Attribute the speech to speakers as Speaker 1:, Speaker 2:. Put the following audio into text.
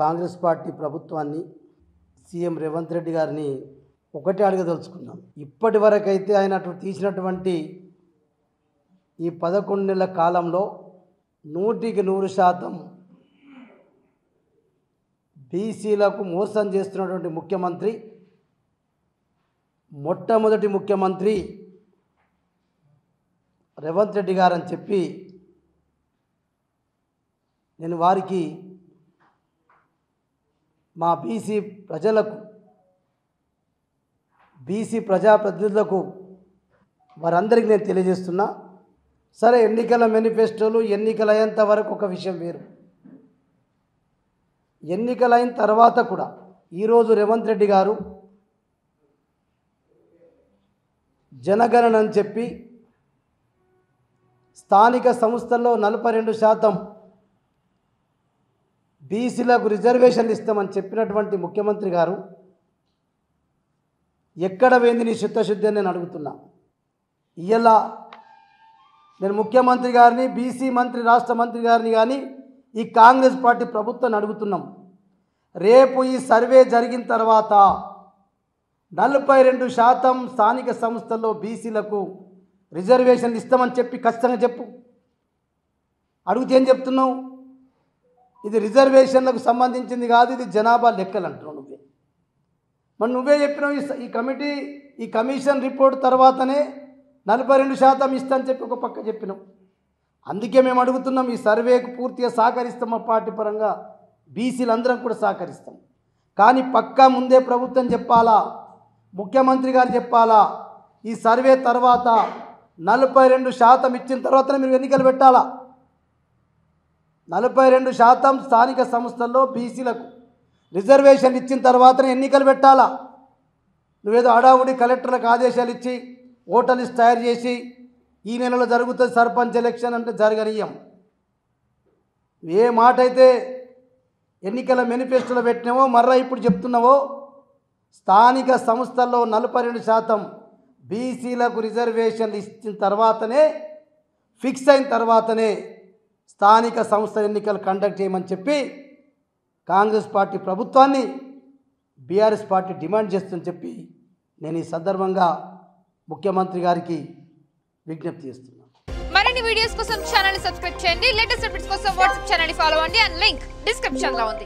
Speaker 1: Congress party ప్రభుత్వాన్ని CM Revanth Reddy గారిని ఒకటి అడగదలుచుకున్నాం. ఇప్పటి వరకైతే ఆయన తీసినటువంటి ఈ 11 నెలల కాలంలో 100% బీసీలకు మోసం చేస్తున్నటువంటి ముఖ్యమంత్రి, మొట్టమొదటి ముఖ్యమంత్రి రేవంత్ రెడ్డి గారు అని చెప్పి నేను వారికి, మా బీసీ ప్రజలకు, బీసీ ప్రజాప్రతినిధులకు, వారందరికీ నేను తెలియజేస్తున్నా. సరే, ఎన్నికల మేనిఫెస్టోలు ఎన్నికలు అయ్యేంత వరకు ఒక విషయం వేరు. ఎన్నికలైన తర్వాత కూడా ఈరోజు రేవంత్ రెడ్డి గారు జనగణన అని చెప్పి స్థానిక సంస్థల్లో 42% బీసీలకు రిజర్వేషన్లు ఇస్తామని చెప్పినటువంటి ముఖ్యమంత్రి గారు ఎక్కడ పోయింది నీ చిత్తశుద్ధి అని నేను అడుగుతున్నా. ఇవాళ నేను ముఖ్యమంత్రి గారిని, బీసీ మంత్రి, రాష్ట్ర మంత్రి గారిని కానీ ఈ కాంగ్రెస్ పార్టీ ప్రభుత్వాన్ని అడుగుతున్నాం. రేపు ఈ సర్వే జరిగిన తర్వాత 42% స్థానిక సంస్థల్లో బీసీలకు రిజర్వేషన్లు ఇస్తామని చెప్పి ఖచ్చితంగా చెప్పు. అడిగితే ఏం చెప్తున్నావు? ఇది రిజర్వేషన్లకు సంబంధించింది కాదు, ఇది జనాభా లెక్కలు అంటున్నావు నువ్వే. మరి నువ్వే చెప్పినావు ఈ కమిషన్ రిపోర్ట్ తర్వాతనే 42% ఇస్తా అని చెప్పి ఒక పక్క చెప్పినాం. అందుకే మేము అడుగుతున్నాం, ఈ సర్వేకు పూర్తిగా సహకరిస్తాం. మా పార్టీ పరంగా బీసీలందరం కూడా సహకరిస్తాం. కానీ పక్కా ముందే ప్రభుత్వం చెప్పాలా, ముఖ్యమంత్రి గారు చెప్పాలా, ఈ సర్వే తర్వాత 42% ఇచ్చిన తర్వాతనే మీరు ఎన్నికలు పెట్టాలా. 42% స్థానిక సంస్థల్లో బీసీలకు రిజర్వేషన్ ఇచ్చిన తర్వాతనే ఎన్నికలు పెట్టాలా. నువ్వేదో హడావుడి కలెక్టర్లకు ఆదేశాలు ఇచ్చి ఓటర్ లిస్ట్ తయారు చేసి ఈ నెలలో జరుగుతుంది సర్పంచ్ ఎలక్షన్ అంటే జరగనీయం. ఏ మాట అయితే ఎన్నికల మేనిఫెస్టోలో పెట్టినావో మర్రా ఇప్పుడు చెప్తున్నావో, స్థానిక సంస్థల్లో 42% బీసీలకు రిజర్వేషన్లు ఇచ్చిన తర్వాతనే, ఫిక్స్ అయిన తర్వాతనే స్థానిక సంస్థ ఎన్నికలు కండక్ట్ చేయమని చెప్పి కాంగ్రెస్ పార్టీ ప్రభుత్వాన్ని బీఆర్ఎస్ పార్టీ డిమాండ్ చేస్తుందని చెప్పి నేను ఈ సందర్భంగా ముఖ్యమంత్రి గారికి విజ్ఞప్తి చేస్తున్నాను.
Speaker 2: మరిన్ని వీడియోస్ కోసం ఛానల్ ని సబ్స్క్రైబ్ చేయండి. లేటెస్ట్ అప్డేట్స్ కోసం వాట్సాప్ ఛానల్ ని ఫాలో అవ్వండి. అండ్ లింక్ డిస్క్రిప్షన్ లో ఉంది.